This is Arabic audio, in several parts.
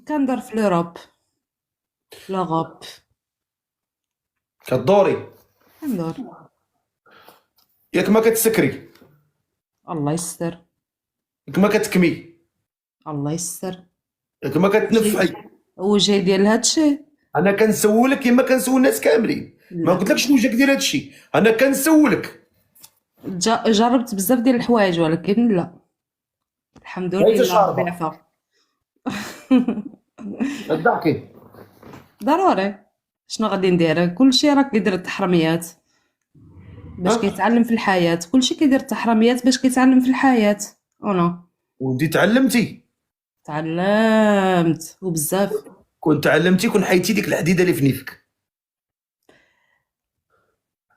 كندور في لوروب، لوغوب. كدوري كندور. ياك ما كتسكري، الله يستر. ياك ما كتكمي، الله يستر. ياك ما وجهي كتنفعي. وجهي ديال هادشي. انا كنسولك كيما كنسول الناس كاملين، ما لا، قلتلكش وجهك دير هادشي، انا كنسولك. جربت بزاف ديال الحوايج ولكن لا، الحمد بغيتي لله ربي شاربه عفا. الضحكي. ضروري. شنو غادي ندير؟ كلشي راه كيدير التحرميات باش ها كيتعلم في الحياة، كلشي كيدير التحرميات باش كيتعلم في الحياة. انا ودي تعلمتي، تعلمت وبزاف. كون تعلمتي كون حيدتي ديك الحديده اللي في نيفك،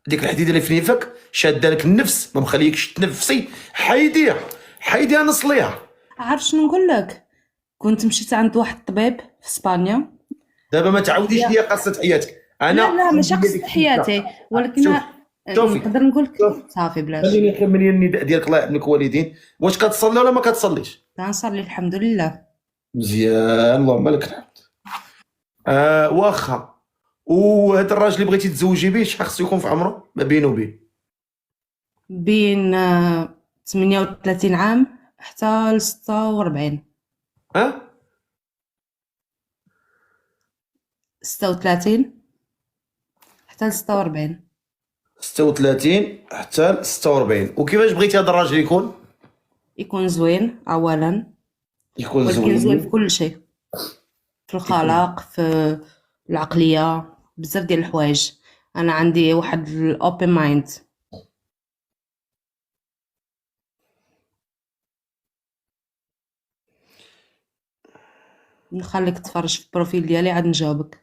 ديك الحديده اللي في نيفك شاده لك النفس ما مخليكش تنفسي، حيديها، حيديها نصليها. عارف شنو نقول لك؟ كنت مشيت عند واحد الطبيب في اسبانيا. دابا ما قال تعاوديش لي ليا قصه حياتك، انا لا لا ماشي عندي ليا قصة ديك السته. حياتي، ولكن شوف، شوفي، نقدر نقول لك شوف، صافي بلاش. خليني نكمل النداء ديالك الله يرحمك الوالدين. واش كتصلي ولا ما كتصليش؟ كنصلي الحمد لله. مزيان، اللهم لك الحمد. واخا. وهذا الراجل اللي بغيتي تزوجي به شحال خصو يكون في عمره ما بينه وبين؟ بين 38 عام حتى ل 46. ها 36 حتى ل 46. 36 حتى ل 46. وكيفاش بغيتي هذا الراجل يكون؟ يكون زوين اولا، يكون ولكن زوين في زوين، كل شيء، في يكون. الخلاق، في العقلية، بزاف ديال الحوايج. انا عندي واحد الاوبن مايند. نخليك تفرج في البروفيل ديالي عاد نجاوبك.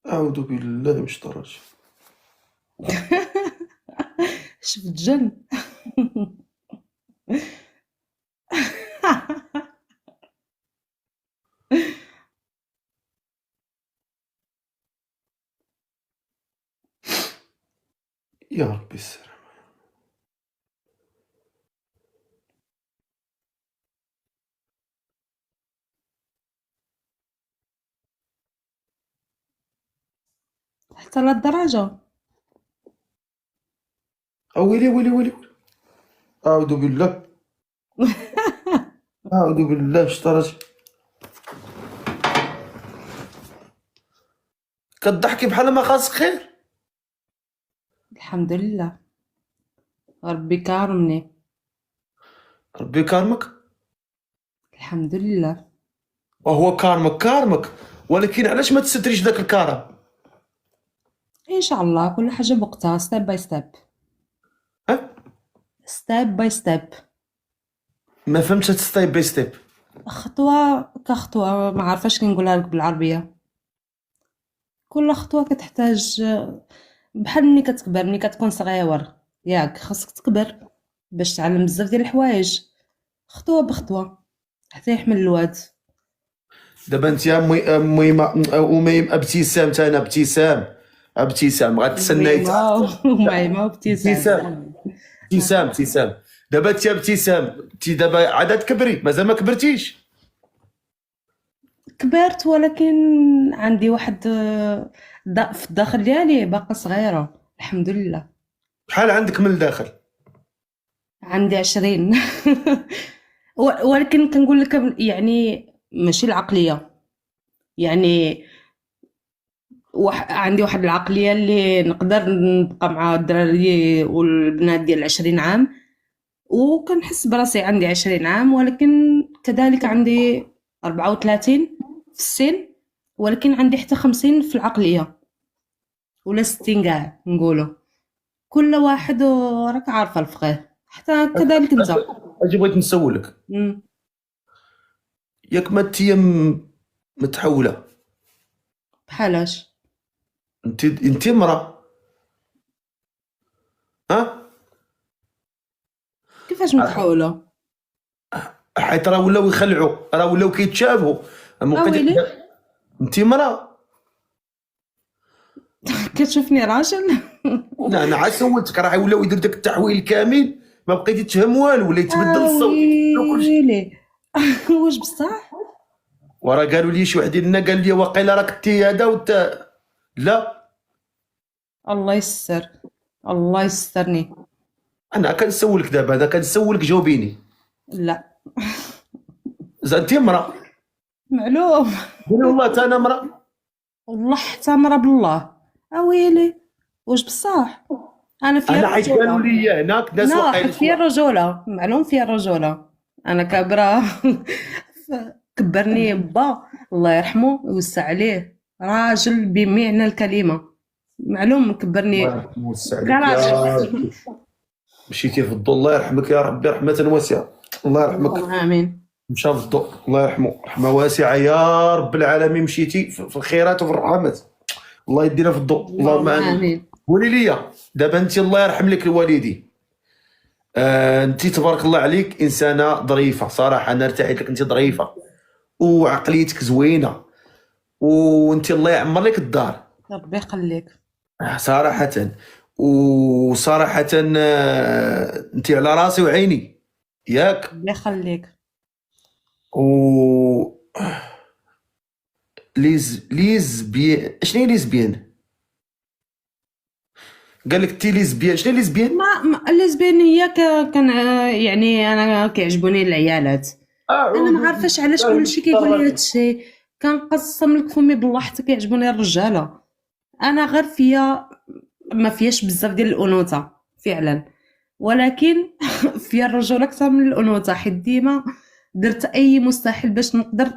اعوذ بالله من الشيطان الرجيم. شفت جن. يا ربي السلام. حتى للدرجة. ويلي ويلي ويلي، اعوذ بالله، اعوذ بالله من الشيطان الرجيم. كضحكي بحال ما خاصك خير. الحمد لله ربي كارمني. ربي يكرمك. الحمد لله. وهو كارمك كارمك، ولكن علاش ما تستريش ذاك الكرم؟ ان شاء الله كل حاجة بوقتها، ستيب باي ستيب. ها ستيب باي ستيب. ما فهمتش هاد ستيب باي ستيب. خطوة كخطوة، ما عارفاش كي نقولها لك بالعربية. كل خطوة كتحتاج، بحال ملي كتكبر، ملي كتكون صغيور ياك خاصك تكبر باش تعلم بزاف ديال الحوايج، خطوة بخطوة حتى يحمل الواد. دابا انت يا اميمه ابتسام، تا انا ابتسام غتسناي وميمة وميمة ابتسام، وابتسام. ابتسام. دابا انت يا ابتسام، انت دابا عاد تكبري مازال ما كبرتيش. كبرت ولكن عندي واحد في الداخل ديالي باقا صغيرة الحمد لله. شحال عندك من الداخل؟ عندي 20. ولكن كنقول لك يعني ماشي العقلية، يعني عندي واحد العقلية اللي نقدر نبقى مع الدراري والبنات ديال 20 عام، وكنحس براسي عندي 20 عام، ولكن كذلك عندي 34 في السن، ولكن عندي حتى 50 في العقلية، ولا 60 كاع نقولوا. كل واحد راك عارفة الفقيه، حتى كذلك انت. اجي بغيت نسولك، مم. ياك ما انتي متحولة. بحالاش؟ انتي مرأة. ها كيفاش متحولة؟ حيت راه ولاو يخلعوا، راه ولاو كيتشابهوا. اويلي. انتي مرأة. كتشوفني راجل؟ لا انا عاد سولتك، راه ولاو يدير داك التحويل كامل، ما بقيتي تفهم والو، ولا يتبدل الصوت يتبدل كلشي. اويلي. واش بصح؟ وراه قالوا لي شي واحد منا قال لي واقيلا راك انتي هذا لا. الله يستر، الله يسترني. انا كنسولك دابا، انا كنسولك جاوبيني. لا. انتي مرأة. معلوم. قولي والله تا انا مرأة. والله حتى مرة بالله. اويلي. واش بصح؟ انا فيها انا حيت قالوا الرجولة. لي هناك ناس لا، واقيلا حيت فيها الرجولة، معلوم فيها الرجولة. انا كابرة. كبرني با، الله يرحمه ويوسع عليه، راجل بمعنى الكلمة. معلوم الله كبرني يرحمه ويوسع عليك يا كراجل. ربي. مشيتي في الضوء، الله يرحمك يا ربي رحمة واسعة. الله يرحمك. اللهم امين. مشى في الضوء، الله يرحمه رحمة واسعة يا رب العالمين. مشيتي في الخيرات وفي الرحمات، الله يدينا في الضوء، اللهم اللهم امين. امين. قولي لي دابا انت، الله يرحم لك الوالدين، انت تبارك الله عليك انسانه ظريفه صراحه، انا ارتحيت لك، انت ظريفه وعقليتك زوينه، وانت الله يعمر لك الدار ربي يخليك. صراحه. وصراحه انت على راسي وعيني ياك. ربي يخليك. و ليزبيان، شنو هي ليزبيان؟ قال لك تي ليزبيان، شنو هي ليزبيان؟ ما الليزبيانية كان يعني انا كيعجبوني العيالات. انا اعوذ ما عارفاش علاش بالله من كلشي كيقول لي الشيطان. هادشي. كنقسم لك فمي بالله حتى كيعجبوني الرجاله. انا غير فيا ما فياش بزاف ديال الانوثه فعلا، ولكن فيا الرجوله اكثر من الانوثه، حيت ديما درت اي مستحيل باش نقدر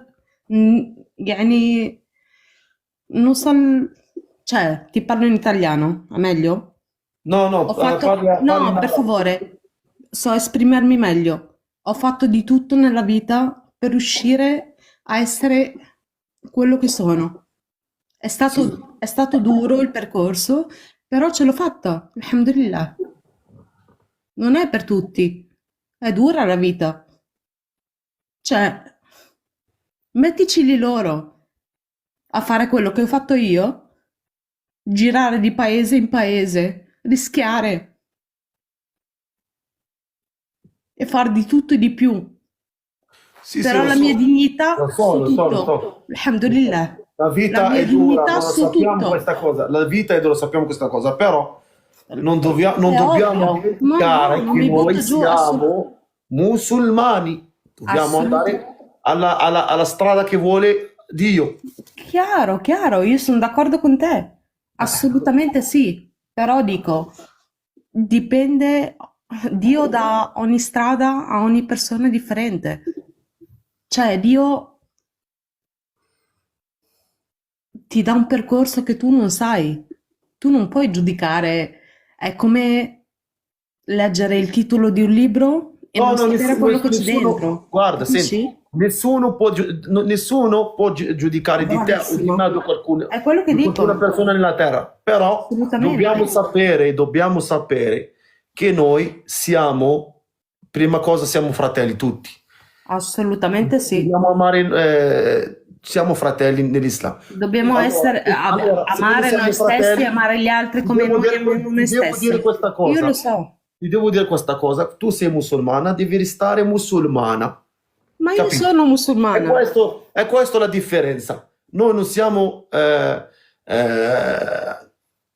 يعني نوصل. Cioè, ti parlo in italiano, meglio? No, no, Ho fatto... parli No, per in favore, so esprimermi meglio. Ho fatto di tutto nella vita per riuscire a essere quello che sono. sì. È stato duro il percorso, però ce l'ho fatta, alhamdulillah. Non è per tutti, è dura la vita. Cioè, mettici lì loro a fare quello che ho fatto io, girare di paese in paese, rischiare e far di tutto e di più. Sì, sì, Però lo la mia so, dignità lo so, su lo so, lo tutto, so. alhamdulillah. La La vita mia è dura, dignità non lo su sappiamo tutto. questa cosa. La vita è dura, sappiamo questa cosa, però non È dobbiamo ovvio. Ma no, dimenticare non che mi noi butto giù siamo musulmani. Dobbiamo andare alla strada che vuole Dio. Chiaro, chiaro, io sono d'accordo con te. Assolutamente sì. Però dico, dipende, Dio dà ogni strada a ogni persona differente. Cioè, Dio ti dà un percorso che tu non sai. Tu non puoi giudicare. È come leggere il titolo di un libro e No, non no, sapere quello che c'è nessuno, dentro. guarda, senti, Capisci? nessuno può giudicare di te o di me o Bravissimo. È quello che di qualcuna dico. persona nella terra, però Assolutamente. dobbiamo sapere che noi siamo, prima cosa, siamo fratelli tutti. Assolutamente sì. Dobbiamo amare, siamo fratelli nell'Islam. Dobbiamo essere, Allora, se noi amare siamo noi stessi, fratelli, amare gli altri ti come devo noi dire, amiamo noi ti devo dire stessi. questa Io lo cosa. so, Ti devo dire questa cosa. Tu sei musulmana, devi restare musulmana. ma io Capito? sono musulmana. È questo la differenza. Noi non siamo, eh,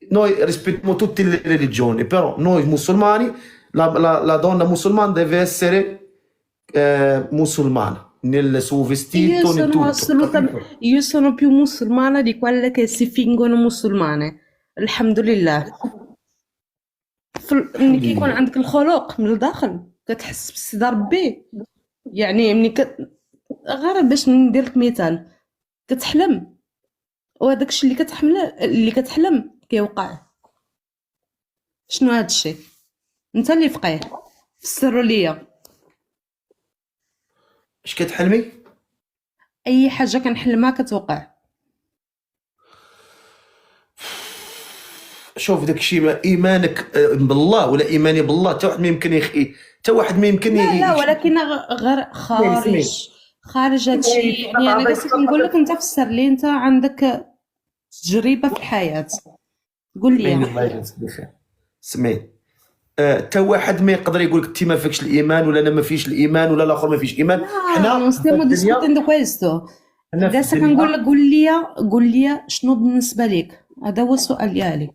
noi rispettiamo tutte le religioni, però noi musulmani, la donna musulmana deve essere musulmana nel suo Io vestito, nel sono tutto, assolutamente, capito? io sono più musulmana di quelle che si fingono musulmane. Alhamdulillah. ملي الحمد كيكون لله. عندك الخلق من الداخل كتحس بسيدة ربي. يعني غير باش ندير لك مثال، كتحلم وهداك الشيء اللي كتحلم كيوقع. شنو هاد الشيء؟ انت اللي فقيه، فسروا ليا. اش كتحلمي؟ اي حاجه كنحلمها كتوقع. شوف داك الشيء، ايمانك بالله ولا ايماني بالله، حتى واحد ما يمكن حتى واحد ما يمكن لا ولكن غير سمعي خارج هذا الشيء. يعني انا جالسه كنقول لك انت فسر لي، انت عندك تجربه في الحياه، قول سمعيني لي. الله يجزيك بخير. سمعي، حتى واحد ما يقدر يقول لك انت ما فيكش الايمان ولا انا ما فيش الايمان ولا الاخر ما فيش ايمان. لا حنا non في stiamo الدنيا، discutendo questo. حنا في جالسه كنقول الدنيا لك قول لي شنو بالنسبه لك، هذا هو السؤال ديالي.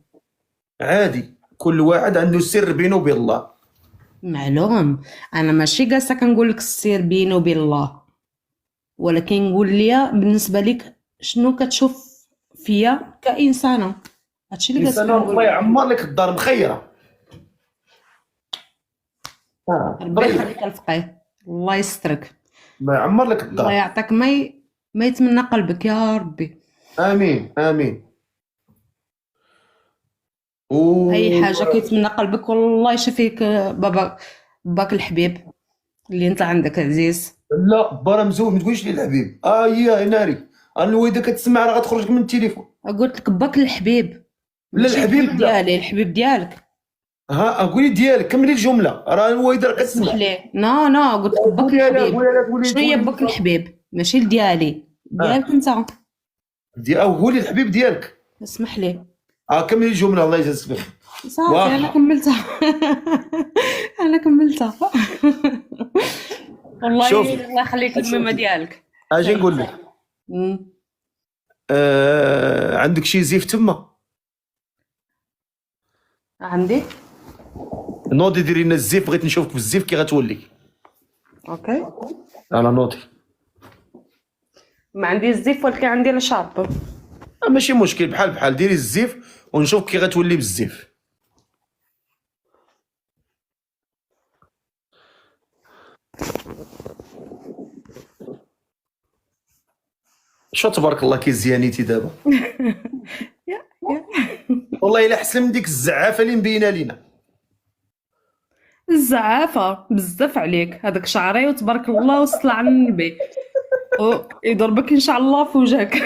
عادي، كل واحد عنده سر بينه وبين الله. معلوم، انا ماشي جالسه كنقول لك السير بيني وبين الله، ولكن قول لي بالنسبه لك شنو كتشوف فيا كإنسانة. هادشي اللي جالسه انسان الله كنقول لك. يعمر لك الدار مخيره. ربي ضريف، يخليك الفقيه، الله يسترك، الله يعمر لك الله الدار. يعطيك ما يتمنى قلبك يا ربي. امين امين. اي و حاجه كيتمنى قلبك والله يشفيك. باك الحبيب اللي انت عندك عزيز. لا برا مزوج، ما تقوليش لي الحبيب، يا ناري، انا الويده كتسمع راه غتخرج من التليفون. قلت لك باك الحبيب، لا ماشي الحبيب الحبيب لا. ديالي، الحبيب ديالك. قولي ديالك، كملي الجمله، راه الويده راه اسمح كتسمع. لي، نو قلت لك باك قولي لا، الحبيب. قولي لا، تقولي شنو هي باك الحبيب؟ ماشي ديالي، ديالك انت. او قولي الحبيب ديالك. اسمح لي. كملي الجمله الله يجازيك بخير. صافي انا واخا كملتها. انا كملتها. والله شوفي، الله يخليك الميمه ديالك. اجي نقول لك، مم. عندك شي زيف تما؟ عندي. نوضي ديري لنا الزيف، بغيت نشوفك بالزيف كي غتولي. اوكي. انا نوضي. ما عندي الزيف ولكن عندي الشارب. ماشي مشكل، بحال بحال ديري الزيف ونشوف كي غتولي بالزيف. شو تبارك الله كي زيانيتي دابا. يا يا والله الا احسن من ديك الزعافه اللي مبينه لينا. الزعافه بزاف عليك، هذاك شعري وتبارك الله والصلاة على النبي، يضربك ان شاء الله في وجهك.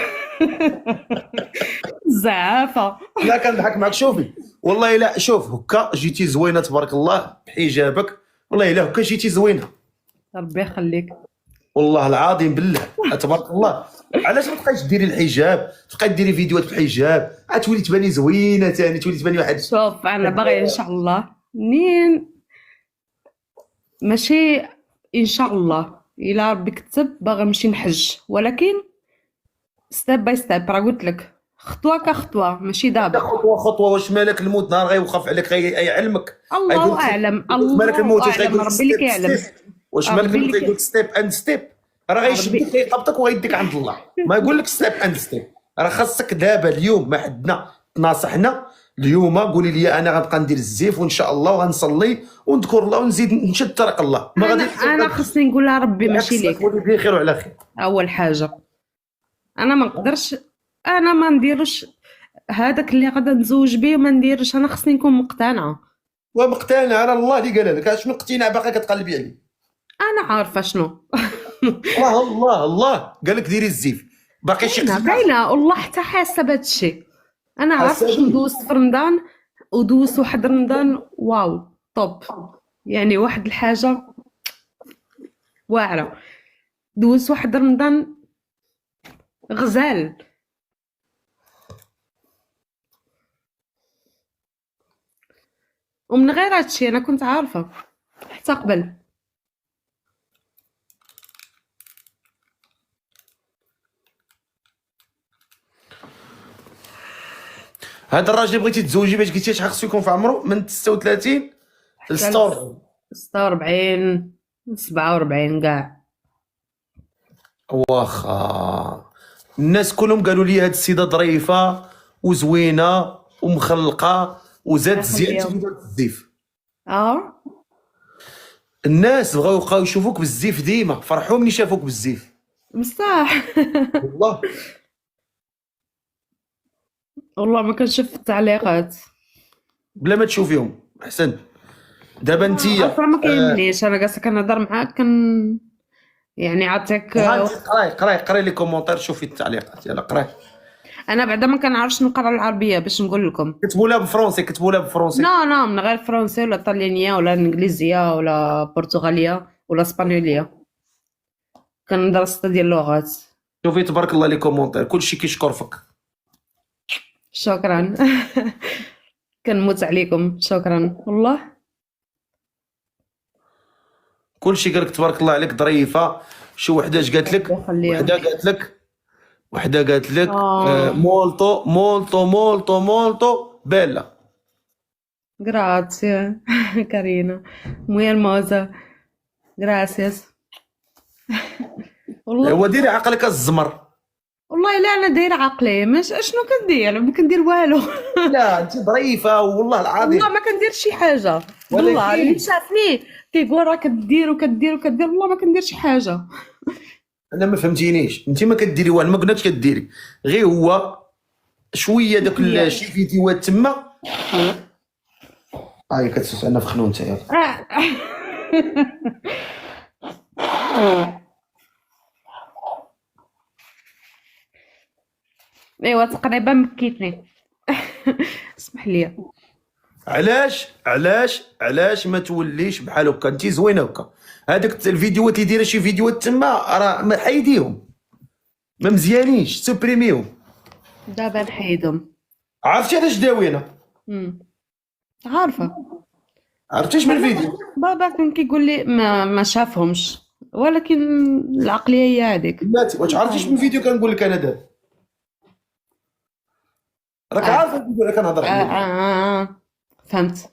الزعافه. لا كنضحك معك، شوفي والله الا شوف هكا جيتي زوينه تبارك الله بحجابك، والله الا هكا جيتي زوينه، ربي يخليك. والله العظيم بالله تبارك الله. علاش ما تبقايش ديري الحجاب، تبقاي ديري فيديوهات بالحجاب، تولي تباني زوينه ثاني، تولي تباني واحد. شوف انا باغي ان شاء الله منين، ماشي ان شاء الله الا ربي كتب باغا نمشي نحج، ولكن ستيب باي ستيب، راه قلت لك خطوه كخطوه ماشي دابا. خطوه خطوه، واش مالك الموت نهار غيوقف عليك غيعلمك، الله اعلم، واش مالك الموت الله واش اعلم، غيقول ربي اللي ستيب كيعلم. ستيب، واش مالك ربي الموت اللي غيقول ستيب اند ستيب، راه غيشدك ربي غيقبطك وغيديك عند الله، ما يقول لك ستيب اند ستيب. راه خاصك دابا اليوم ما حدنا تناصحنا، اليوم قولي لي انا غنبقى ندير الزيف وان شاء الله وغنصلي ونذكر الله ونزيد نشد طريق الله، ما غادي انا خصني نقول لها ربي ماشي ليك. تولي بخير وعلى خير. اول حاجه انا ما نقدرش، انا ما نديرش هذاك اللي غادا نزوج به، ما نديرش، انا خصني نكون مقتنعه. ومقتنع، راه الله اللي قال لك، اش من اقتناع باقي كتقلبي عليه. انا عارفه شنو. الله قال لك ديري الزيف، باقي شي باينه اقتناع. باينه والله حتى حاسه بهذا الشيء. انا عارفه حاسة شنو بيه. دوزت في رمضان، ودوزت واحد رمضان واو طوب، يعني واحد الحاجه واعره. دوزت واحد رمضان غزال. ومن غير هادشي انا كنت عارفه حتى قبل. هذا الراجل اللي بغيتي تزوجي باش قلتي شحال خصو يكون في عمره؟ من 36 ل 46. 46 47 كاع. واخا الناس كلهم قالوا لي هاد السيده ظريفه وزوينه ومخلقه وزاد زيادة يخليهم. في الزيف. اه الناس بغاو يشوفوك بالزيف ديما، فرحوا ملي شافوك بالزيف. بصح. والله والله ما كنشوف التعليقات. بلا ما تشوفيهم احسن. دابا انت اصلا ما كيهمنيش، انا جالسه كنهضر معاك يعني عطيك. قراي لي كومونتير، شوفي التعليقات، يلا قراي. انا بعدا ما كنعرفش نقرا العربيه باش نقول لكم. كتبوا لها بالفرنسي، كتبوا لها بالفرنسي. لا من غير فرنسي ولا طليانيه ولا انجليزيه ولا برتغاليه ولا اسبانيوليه، كندرس 6 ديال اللغات. شوفي تبارك الله لي كومونتير، كلشي كيشكر فيك. شكرا. كنموت عليكم، شكرا والله. كلشي قالك تبارك الله عليك ظريفه. شو وحده اش قالت لك؟ وحده قالت لك مولتو مولتو مولتو مولتو بيلا. Grazie carina, muy hermosa, gracias. والله هو ديري عقلك الزمر. والله لا انا دايره عقلي، مش اشنو كندير؟ ما كندير والو. لا انت ظريفه والله العظيم. والله ما كندير شي حاجه، والله اللي شافني كيقول راه كدير وكدير وكدير، والله ما كندير شي حاجه. انا ما فهمتينيش، انت ما كديري والو، ما قلناش كديري، غير هو شويه داك شي فيديوهات تما. هاي كتسوس انا في خنونته يلا. ايوا تقريبا مكيتني. اسمح لي. علاش ما توليش بحال هكا؟ انت زوينه هكا. هذاك الفيديوهات اللي دايره شي فيديوهات تما راه ما حيديهم، ما مزيانينش، سوبريميهم. دابا نحيدهم. عرفتي علاش داوينا؟ عارفه. عرفتيش من الفيديو؟ بابا كان كيقول لي ما شافهمش، ولكن العقليه هي هذيك. واش عرفتيش من الفيديو كنقول لك انا دابا؟ راك عارف الفيديو اللي كنهضر عليه. فهمت.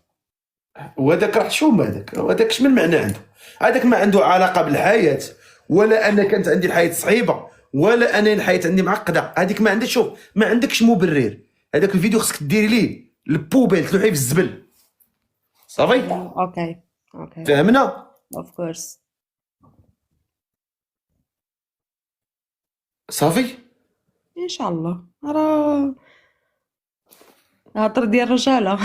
وهذاك راه شوم، هذاك شمن معنى عنده؟ هذاك ما عنده علاقه بالحياه، ولا انا كانت عندي الحياه صعيبه، ولا انا الحياه عندي معقده. هذيك ما عندكش، شوف ما عندكش مبرر. هذاك الفيديو خصك ديري ليه البوبيل، تلوحيه في الزبل صافي. اوكي فهمنا؟ اوف كورس. صافي ان شاء الله. راه هضر ديال الرجاله.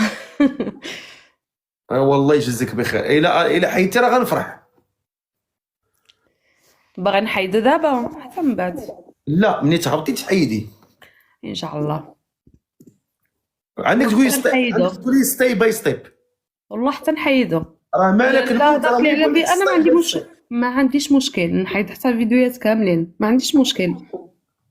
والله يجزيك بخير. الا حيدتي راه غنفرح. باغي نحيدو دابا حتى من بعد؟ لا مني تهبطي تحيدي ان شاء الله. عندك تقولي ستيب باي ستيب. والله حتى نحيدو. راه مالك لا داك اللي عندي انا ما عنديش مشكل نحيد حتى الفيديوهات كاملين، ما عنديش مشكل.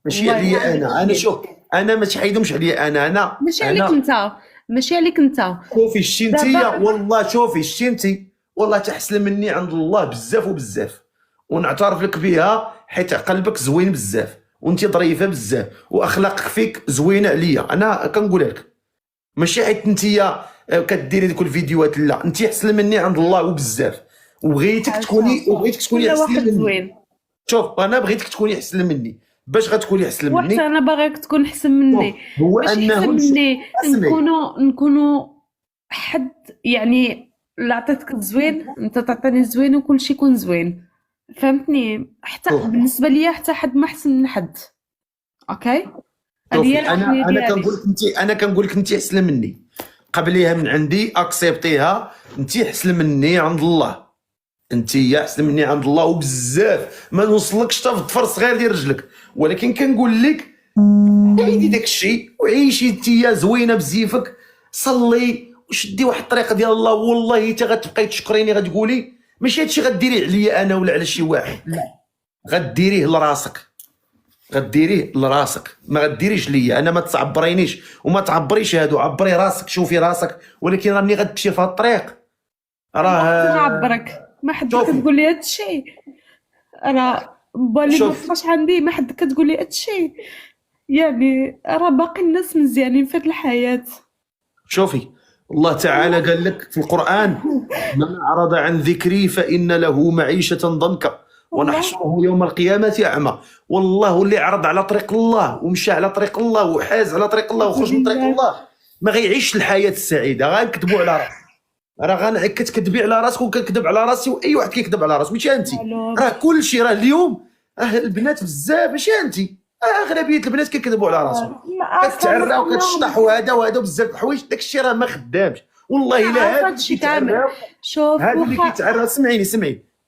ماشي عليا انا شوف انا ما تحيدهمش عليا انا ماشي عليك انت، ماشي عليك انت. شوفي شتي والله، شوفي شتي والله تحسن مني عند الله بزاف وبزاف، ونعترف لك بها حيت قلبك زوين بزاف، وانت ظريفه بزاف، واخلاقك فيك زوينه عليا. انا كنقولها لك ماشي حيت انت كديري ديك الفيديوهات، لا انت احسن مني عند الله وبزاف، وبغيتك تكوني احسن مني. شوف انا بغيتك تكوني احسن مني. باش غتكوني احسن مني؟ حتى انا باغيك تكون احسن مني. هو انه مني نكونوا حد، يعني اللي عطيتك زوين انت تعطيني زوين وكل شيء يكون زوين، فهمتني؟ حتى بالنسبه ليا حتى حد ما احسن من حد. اوكي انا كنقول لك انت احسن مني، قبليها من عندي اكسبتيها، انت احسن مني عند الله، انت احسن مني عند الله وبزاف، ما نوصلكش حتى في الضفر الصغير ديال رجلك، ولكن كنقول لك عيدي داك الشيء وعيشي انت زوينه بزيفك، صلي وشدي واحد الطريقه ديال الله، والله حتى غتبقاي تشكريني، غتقولي ماشي هادشي غديريه عليا انا ولا على شي واحد، لا غديريه لراسك، غديريه لراسك، ما غديريش ليا انا، ما تعبرينيش وما تعبريش هادو، عبري راسك، شوفي راسك. ولكن راه ملي غتمشي في هاد الطريق راه نعبرك، ما حد كتقول لي هادشي، انا بالي ما بقاش عندي ما حد كتقول لي هادشي، يعني راه باقي الناس مزيانين في هاد الحياه. شوفي الله تعالى قال لك في القرآن من أعرض عن ذكري فإن له معيشة ضنكا ونحشره يوم القيامة أعمى. والله اللي عرض على طريق الله ومشى على طريق الله وحاز على طريق الله وخرج من طريق الله ما غيعيش الحياة السعيدة، غنكذبوا على راسك، راه كتكذبي على راسك وكنكذب على راسي واي واحد كيكذب على راسه، ماشي انت. راه كل شيء، راه اليوم البنات بزاف ماشي انت، اغلبيه البنات كيكذبوا على راسهم، كتعرى وكتشطح وهذا بزاف د الحوايج، داك الشيء راه ما خدامش والله الا هادشي كامل. شوف هذا اللي كيتعرى، سمعيني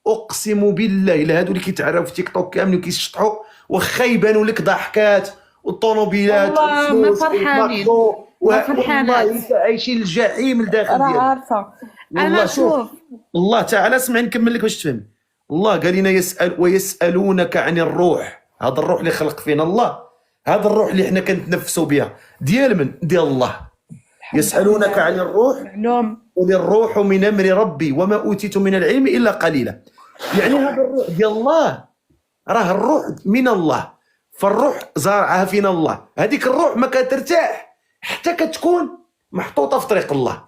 اقسم بالله الا هادو اللي كيتعراو في تيك توك كاملين وكيشطحوا واخا يبانوا لك ضحكات والطوموبيلات والله ما والفلوس فرحانين، والماكرو ما والله فرحانات. انت عايشين الجحيم لداخل راه ديالنا. عارفة. والله أنا شوف، شوف، الله تعالى اسمعني نكمل لك باش تفهم. الله قال لنا ويسألونك عن الروح. هذا الروح اللي خلق فينا الله، هذا الروح اللي حنا كنتنفسوا بها ديال من؟ ديال الله. يسألونك عن الروح معلوم. قل الروح من امر ربي وما اوتيت من العلم الا قليلا. يعني هذا الروح ديال الله، راه الروح من الله، فالروح زارعها فينا الله. هذيك الروح ما كترتاح حتى كتكون محطوطه في طريق الله.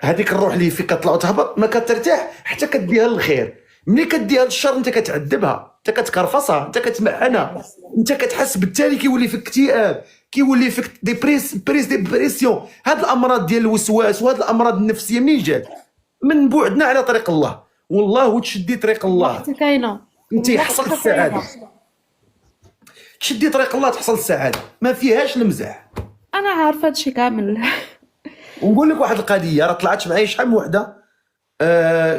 هذيك الروح اللي فيك كطلع وتهبط ما كترتاح حتى كديها للخير. ملي كديها للشر انت كتعذبها، انت كتكرفصها، انت كتمعنها، انت كتحس بالتالي كيولي فيك اكتئاب، كيولي فيك ديبريسيون. هاد الامراض ديال الوسواس وهاد الامراض النفسيه منين جات؟ من بعدنا على طريق الله. والله وتشدي طريق الله حتى كاينة. انت حصلت السعاده. تشدي طريق الله تحصل السعاده، ما فيهاش المزاح. أنا عارفة هادشي كامل. ونقول لك واحد القضيه راه طلعت معايا شحال من وحده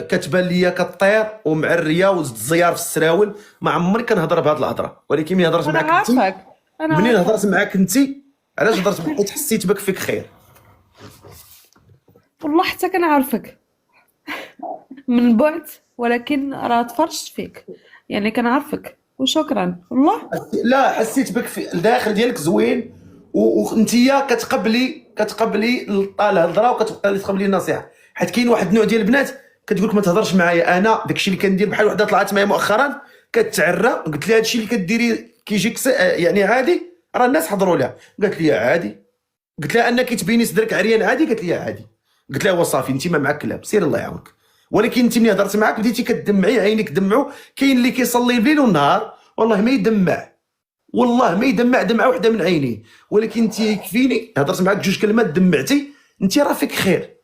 كتبان ليا كطير ومعريه والزيار في السراول. ما عمري كنهضر بهاد الهضره، ولكن ملي هضرت أنا معاك انت، عارفك. أنا منين عارفة. هضرت معاك انت، علاش هضرت معاك؟ حيت حسيت بك فيك خير. والله حتى كنعرفك من بعد، ولكن راه تفرجت فيك، يعني كنعرفك وشكرا والله. لا حسيت بك في الداخل ديالك زوين، وانتيا كتقبلي الهضره وكتبقى تقبلي النصيحه. حيت كاين واحد النوع ديال البنات كتقول لك ما تهضرش معايا. انا داكشي اللي كندير، بحال وحده طلعت معايا مؤخرا كتعرى، قلت لها هادشي اللي كديري كيجيك يعني عادي، راه الناس حضروا لها، قالت لي عادي. قلت لها انك تبيني صدرك عريان عادي، قالت لي عادي. قلت لها وصافي انت ما معك كلام، سير الله يعاونك. ولكن انت ملي هضرت معاك بديتي كتدمعي، عينيك دمعوا. كاين اللي كيصلي الليل والنهار والله ما يدمع، والله ما يدمع دمعه وحده من عينيه. ولكن انت يكفيني هضرت معاك جوج كلمات دمعتي، انت راه فيك خير،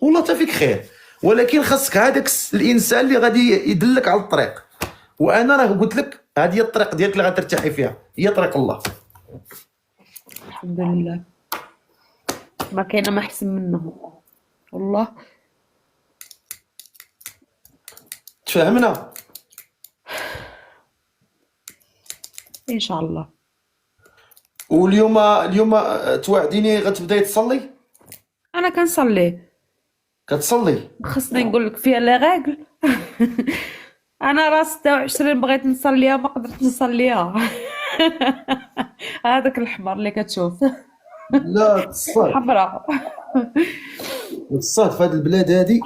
والله تا فيك خير. ولكن خاصك هذاك الانسان اللي غادي يدلك على الطريق. وانا راه قلت لك هذه هي الطريق ديالك اللي غترتاحي فيها، هي طريق الله. الحمد لله، ما كاينه ما احسن منه والله. تفهمنا؟ ان شاء الله. واليوم توعديني غتبداي تصلي؟ انا كنصلي. كتصلي؟ خصني نقول لك فيها لي ريغل. انا راه 26 بغيت نصليها ما قدرت نصليها. هذاك الحمار اللي كتشوف لا تصاد، حمراء. تصاد في هذه البلاد هذه.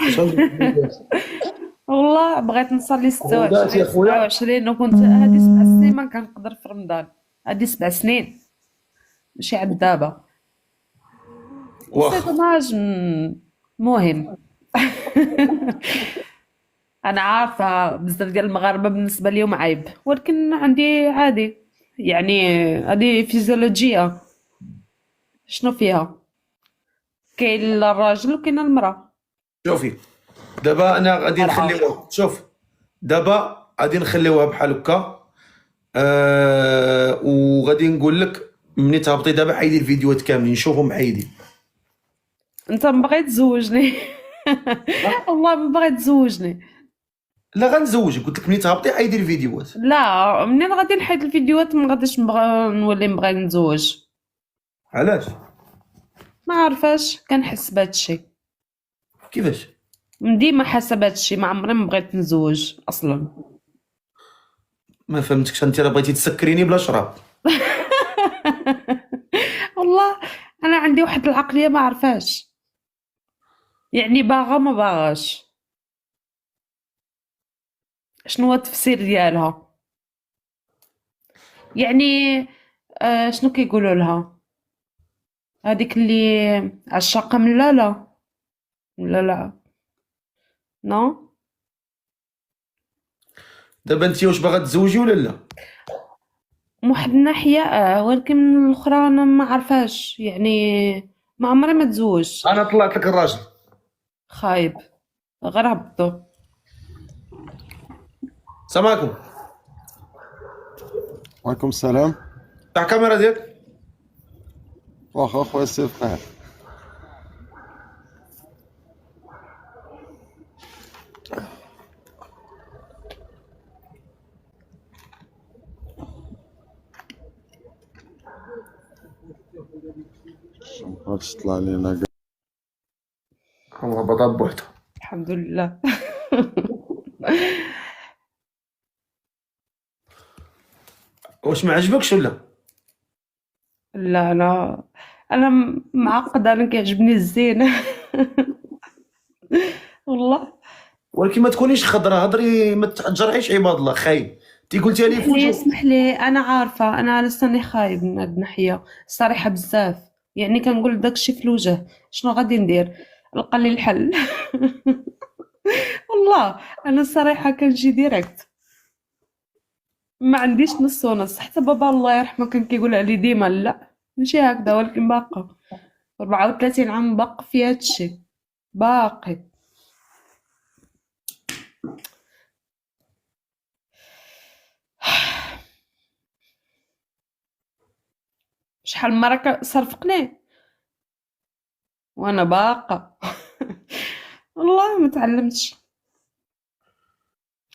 والله بغيت نصلي عودات يا 26 خويا. 27 وكنت هادي 7 سنين ما كنقدر في رمضان. هادي 7 سنين ماشي عاد دابا. سي واخا دوماج. مهم. انا عارفه بزاف ديال المغاربه بالنسبه ليهم عيب، ولكن عندي عادي، يعني هذه فيزيولوجيه. شنو فيها؟ كاين الراجل وكاين المراه. شوفي، دابا انا غادي نخليوها، شوف دابا غادي نخليوها بحال هكا. وغادي نقول لك ملي تهبطي دابا حيدي الفيديوهات كاملين نشوفهم حيدي. انت ما باغي تزوجني؟ والله ما باغي تزوجني. لا غنزوجك، قلت لك ملي تهبطي حيدي الفيديوهات. لا، منين غادي نحيد الفيديوهات ما غاديش نولي نبغي نتزوج. علاش؟ ما عارفاش، كنحس بهادشي. كيفاش؟ ديما حاسه بهادشي، ما عمري ما بغيت نتزوج اصلا. ما فهمتكش، انت راه بغيتي تسكريني بلا شراب. والله انا عندي واحد العقليه ما عارفاش، يعني باغا ما باغاش. شنو هو التفسير ديالها؟ يعني شنو كيقولوا لها هذيك اللي عشاقه من لا ولا لا نو؟ دابا انت واش باغا تزوجي ولا لا؟ من واحد الناحيه ولكن من الاخرى انا ما عارفاش، يعني ما عمري ما تزوج. انا طلعت لك الراجل. خايب، غير هبطو. السلام عليكم. وعليكم السلام. تاع الكاميرا ديالك. واخا خويا السيف قاعد. مابقاش طلع لينا كاع. الله بدا بوحدو. الحمد لله. واش ما عجبكش ولا؟ لا انا معقده، انا كيعجبني الزين. والله. ولكن ما تكونيش خضرة، هضري ما تجرحيش عباد الله. خايب انت قلتيها لي في اسمح لي وجهه. اسمح لي، انا عارفه انا لساني خايب من هاد الناحيه، صريحه بزاف، يعني كنقول داكشي في الوجه، شنو غادي ندير؟ لقى لي الحل. والله انا الصراحه كنجي ديريكت، ما عنديش نص ونص. حتى بابا الله يرحمه كان كيقول علي ديما لا ماشي هكذا، ولكن باقا 34 عام باقي في هادشي، باقي. شحال من مرة صرفقني وانا باقا. والله ما تعلمتش.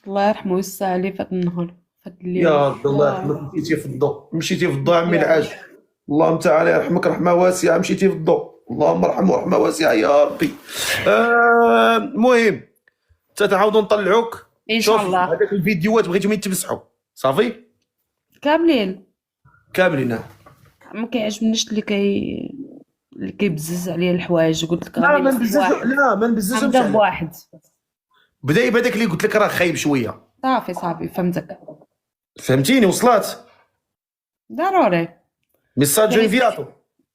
الله يرحمه ويسع عليه فهاد النهار، فهاد الليل. يا ربي الله يرحمك، مشيتي في الضوء، مشيتي في الضوء عمي العاج. اللهم تعالى يرحمك رحمه واسعه، مشيتي في الضوء، اللهم ارحمه رحمه واسعه يا ربي. المهم تتعاودوا نطلعوك. ان شاء شوف الله هذاك الفيديوهات بغيتهم يتمسحوا صافي كاملين. كاملين. ما كيعجبنيش اللي كيبزز عليا الحوايج، قلت لك لا غادي ما نسيب نبززو، واحد، لا ما نبززهمش غنبدا عليك. بواحد. بداي بهذاك اللي قلت لك راه خايب شويه، صافي فهمتك. فهمتيني؟ وصلات ضروري. ميساجو انفياتو،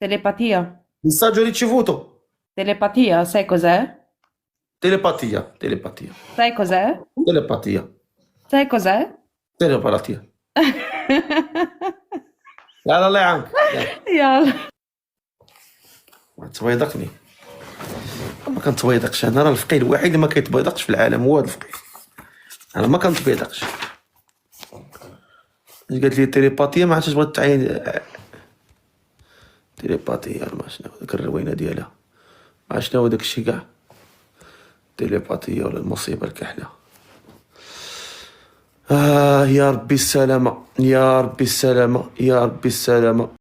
تيليباتية messaggio ricevuto. تيليباتية، sai cos'è? Telepatia, telepatia, sai cos'è? telepatia, sai cos'è? telepatia. لا الله يعاونك. يلا. تبيضقني. ما كنتبيضقش انا، راه الفقيه الوحيد اللي ما كيتبيضقش في العالم هو هذا الفقيه. انا ما كنتبيضقش. قالت لي تيليباتيا ما عرفتش بغات تعين تيليباتيا، ما شنو داك الروينه ديالها، ما شنو هو داك الشيء كاع. تيليباتيا ولا المصيبه الكحله. يا ربي السلامه، يا ربي السلامه، يا ربي السلامه.